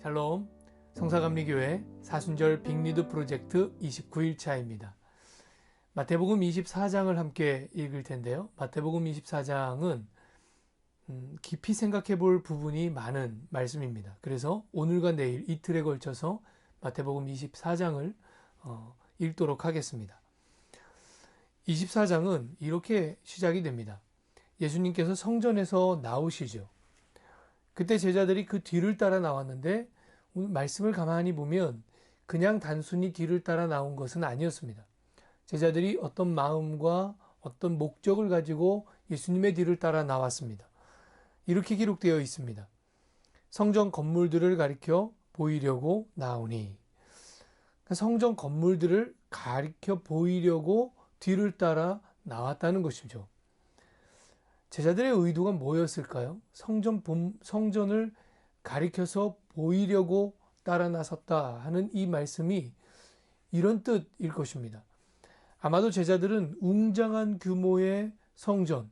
샬롬, 성사감리교회 사순절 빅리드 프로젝트 29일차입니다. 마태복음 24장을 함께 읽을 텐데요. 마태복음 24장은 깊이 생각해 볼 부분이 많은 말씀입니다. 그래서 오늘과 내일 이틀에 걸쳐서 마태복음 24장을 읽도록 하겠습니다. 24장은 이렇게 시작이 됩니다. 예수님께서 성전에서 나오시죠. 그때 제자들이 그 뒤를 따라 나왔는데 오늘 말씀을 가만히 보면 그냥 단순히 뒤를 따라 나온 것은 아니었습니다. 제자들이 어떤 마음과 어떤 목적을 가지고 예수님의 뒤를 따라 나왔습니다. 이렇게 기록되어 있습니다. 성전 건물들을 가리켜 보이려고 나오니. 성전 건물들을 가리켜 보이려고 뒤를 따라 나왔다는 것이죠. 제자들의 의도가 뭐였을까요? 성전을 가리켜서 보이려고 따라 나섰다 하는 이 말씀이 이런 뜻일 것입니다. 아마도 제자들은 웅장한 규모의 성전,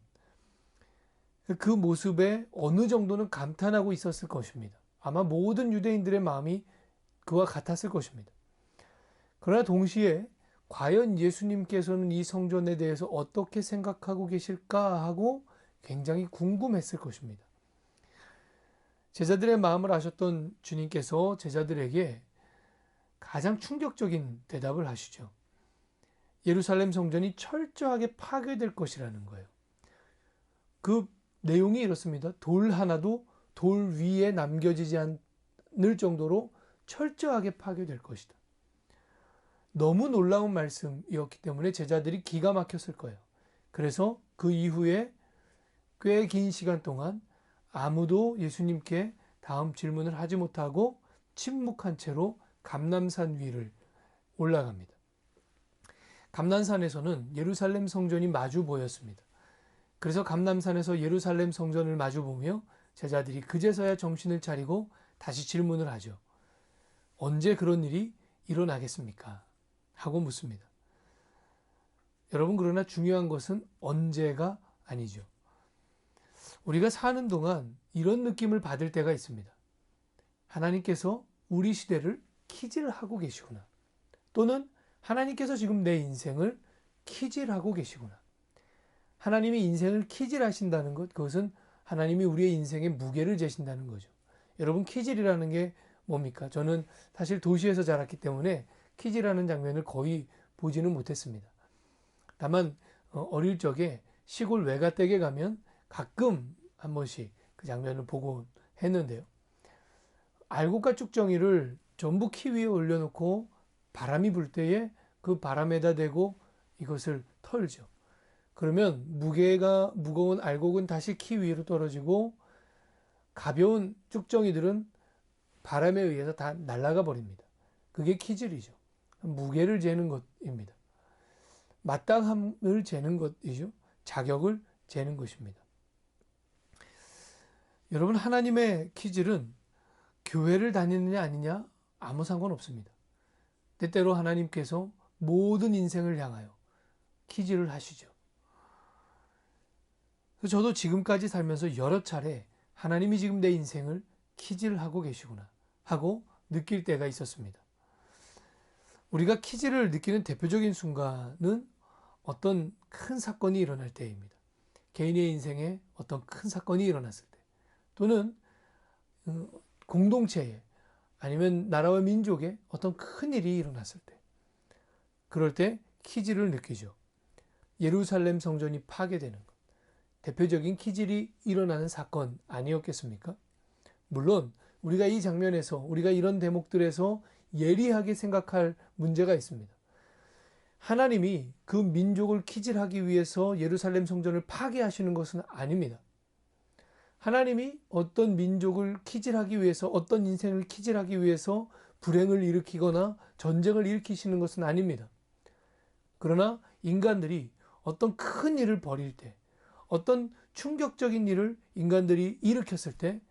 그 모습에 어느 정도는 감탄하고 있었을 것입니다. 아마 모든 유대인들의 마음이 그와 같았을 것입니다. 그러나 동시에 과연 예수님께서는 이 성전에 대해서 어떻게 생각하고 계실까 하고 굉장히 궁금했을 것입니다. 제자들의 마음을 아셨던 주님께서 제자들에게 가장 충격적인 대답을 하시죠. 예루살렘 성전이 철저하게 파괴될 것이라는 거예요. 그 내용이 이렇습니다. 돌 하나도 돌 위에 남겨지지 않을 정도로 철저하게 파괴될 것이다. 너무 놀라운 말씀이었기 때문에 제자들이 기가 막혔을 거예요. 그래서 그 이후에 꽤 긴 시간 동안 아무도 예수님께 다음 질문을 하지 못하고 침묵한 채로 감람산 위를 올라갑니다. 감람산에서는 예루살렘 성전이 마주 보였습니다. 그래서 감람산에서 예루살렘 성전을 마주 보며 제자들이 그제서야 정신을 차리고 다시 질문을 하죠. 언제 그런 일이 일어나겠습니까? 하고 묻습니다. 여러분, 그러나 중요한 것은 언제가 아니죠. 우리가 사는 동안 이런 느낌을 받을 때가 있습니다. 하나님께서 우리 시대를 키질하고 계시구나. 또는 하나님께서 지금 내 인생을 키질하고 계시구나. 하나님이 인생을 키질하신다는 것, 그것은 하나님이 우리의 인생에 무게를 재신다는 거죠. 여러분, 키질이라는 게 뭡니까? 저는 사실 도시에서 자랐기 때문에 키질하는 장면을 거의 보지는 못했습니다. 다만 어릴 적에 시골 외가댁에 가면 가끔 한 번씩 그 장면을 보곤 했는데요. 알곡과 쭉정이를 전부 키 위에 올려놓고 바람이 불 때에 그 바람에다 대고 이것을 털죠. 그러면 무게가 무거운 알곡은 다시 키 위로 떨어지고 가벼운 쭉정이들은 바람에 의해서 다 날아가 버립니다. 그게 키질이죠. 무게를 재는 것입니다. 마땅함을 재는 것이죠. 자격을 재는 것입니다. 여러분, 하나님의 키질은 교회를 다니느냐 아니냐 아무 상관없습니다. 때때로 하나님께서 모든 인생을 향하여 키질을 하시죠. 저도 지금까지 살면서 여러 차례 하나님이 지금 내 인생을 키질하고 계시구나 하고 느낄 때가 있었습니다. 우리가 키질을 느끼는 대표적인 순간은 어떤 큰 사건이 일어날 때입니다. 개인의 인생에 어떤 큰 사건이 일어났을 때, 또는 공동체에 아니면 나라와 민족에 어떤 큰 일이 일어났을 때, 그럴 때 키질을 느끼죠. 예루살렘 성전이 파괴되는 것, 대표적인 키질이 일어나는 사건 아니었겠습니까? 물론 우리가 이 장면에서, 우리가 이런 대목들에서 예리하게 생각할 문제가 있습니다. 하나님이 그 민족을 키질하기 위해서 예루살렘 성전을 파괴하시는 것은 아닙니다. 하나님이 어떤 민족을 키질하기 위해서, 어떤 인생을 키질하기 위해서 불행을 일으키거나 전쟁을 일으키시는 것은 아닙니다. 그러나 인간들이 어떤 큰 일을 벌일 때, 어떤 충격적인 일을 인간들이 일으켰을 때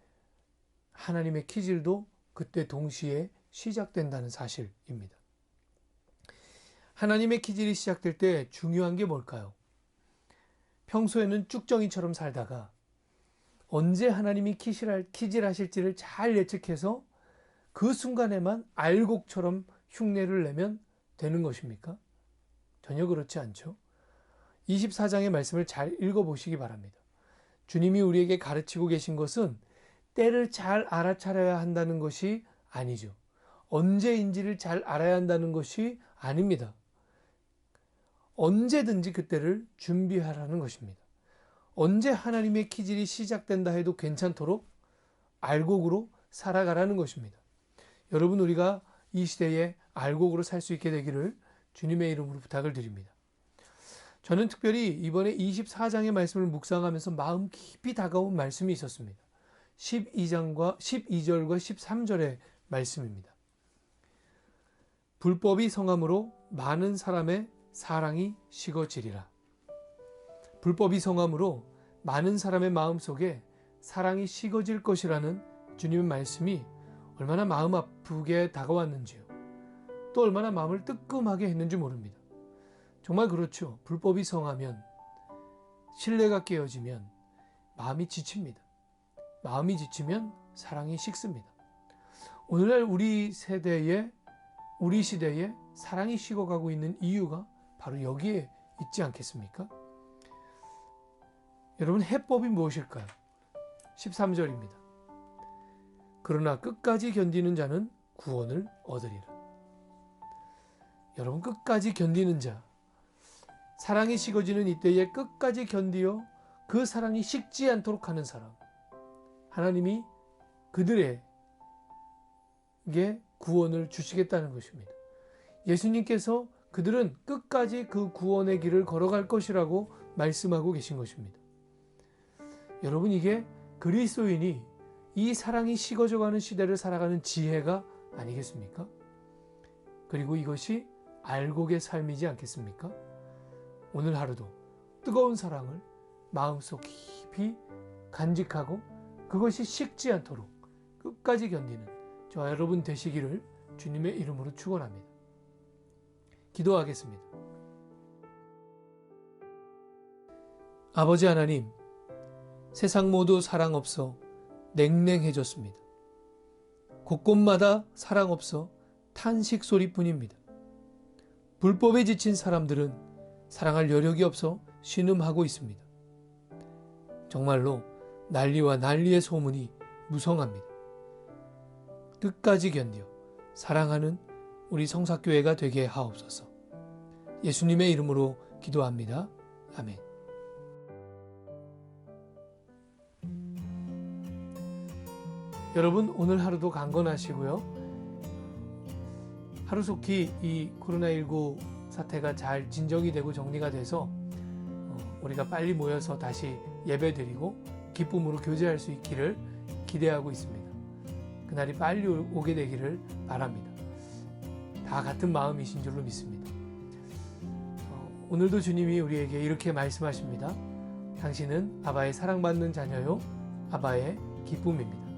하나님의 키질도 그때 동시에 시작된다는 사실입니다. 하나님의 키질이 시작될 때 중요한 게 뭘까요? 평소에는 쭉정이처럼 살다가 언제 하나님이 키질하실지를 잘 예측해서 그 순간에만 알곡처럼 흉내를 내면 되는 것입니까? 전혀 그렇지 않죠. 24장의 말씀을 잘 읽어보시기 바랍니다. 주님이 우리에게 가르치고 계신 것은 때를 잘 알아차려야 한다는 것이 아니죠. 언제인지를 잘 알아야 한다는 것이 아닙니다. 언제든지 그때를 준비하라는 것입니다. 언제 하나님의 기질이 시작된다 해도 괜찮도록 알곡으로 살아가라는 것입니다. 여러분, 우리가 이 시대에 알곡으로 살 수 있게 되기를 주님의 이름으로 부탁을 드립니다. 저는 특별히 이번에 24장의 말씀을 묵상하면서 마음 깊이 다가온 말씀이 있었습니다. 12절과 13절의 말씀입니다. 불법이 성함으로 많은 사람의 사랑이 식어지리라. 불법이 성함으로 많은 사람의 마음속에 사랑이 식어질 것이라는 주님의 말씀이 얼마나 마음 아프게 다가왔는지요. 또 얼마나 마음을 뜨끔하게 했는지 모릅니다. 정말 그렇죠. 불법이 성하면, 신뢰가 깨어지면 마음이 지칩니다. 마음이 지치면 사랑이 식습니다. 오늘날 우리 시대에 사랑이 식어가고 있는 이유가 바로 여기에 있지 않겠습니까? 여러분, 해법이 무엇일까요? 13절입니다. 그러나 끝까지 견디는 자는 구원을 얻으리라. 여러분, 끝까지 견디는 자, 사랑이 식어지는 이때에 끝까지 견디어 그 사랑이 식지 않도록 하는 사람, 하나님이 그들에게 구원을 주시겠다는 것입니다. 예수님께서 그들은 끝까지 그 구원의 길을 걸어갈 것이라고 말씀하고 계신 것입니다. 여러분, 이게 그리스도인이 이 사랑이 식어져가는 시대를 살아가는 지혜가 아니겠습니까? 그리고 이것이 알곡의 삶이지 않겠습니까? 오늘 하루도 뜨거운 사랑을 마음속 깊이 간직하고 그것이 식지 않도록 끝까지 견디는 저와 여러분 되시기를 주님의 이름으로 축원합니다. 기도하겠습니다. 아버지 하나님, 세상 모두 사랑 없어 냉랭해졌습니다. 곳곳마다 사랑 없어 탄식 소리뿐입니다. 불법에 지친 사람들은 사랑할 여력이 없어 신음하고 있습니다. 정말로 난리와 난리의 소문이 무성합니다. 끝까지 견뎌 사랑하는 우리 성사교회가 되게 하옵소서. 예수님의 이름으로 기도합니다. 아멘. 여러분, 오늘 하루도 강건하시고요. 하루속히 이 코로나19 사태가 잘 진정이 되고 정리가 돼서 우리가 빨리 모여서 다시 예배드리고 기쁨으로 교제할 수 있기를 기대하고 있습니다. 그날이 빨리 오게 되기를 바랍니다. 다 같은 마음이신 줄로 믿습니다. 오늘도 주님이 우리에게 이렇게 말씀하십니다. 당신은 아바의 사랑받는 자녀요, 아바의 기쁨입니다.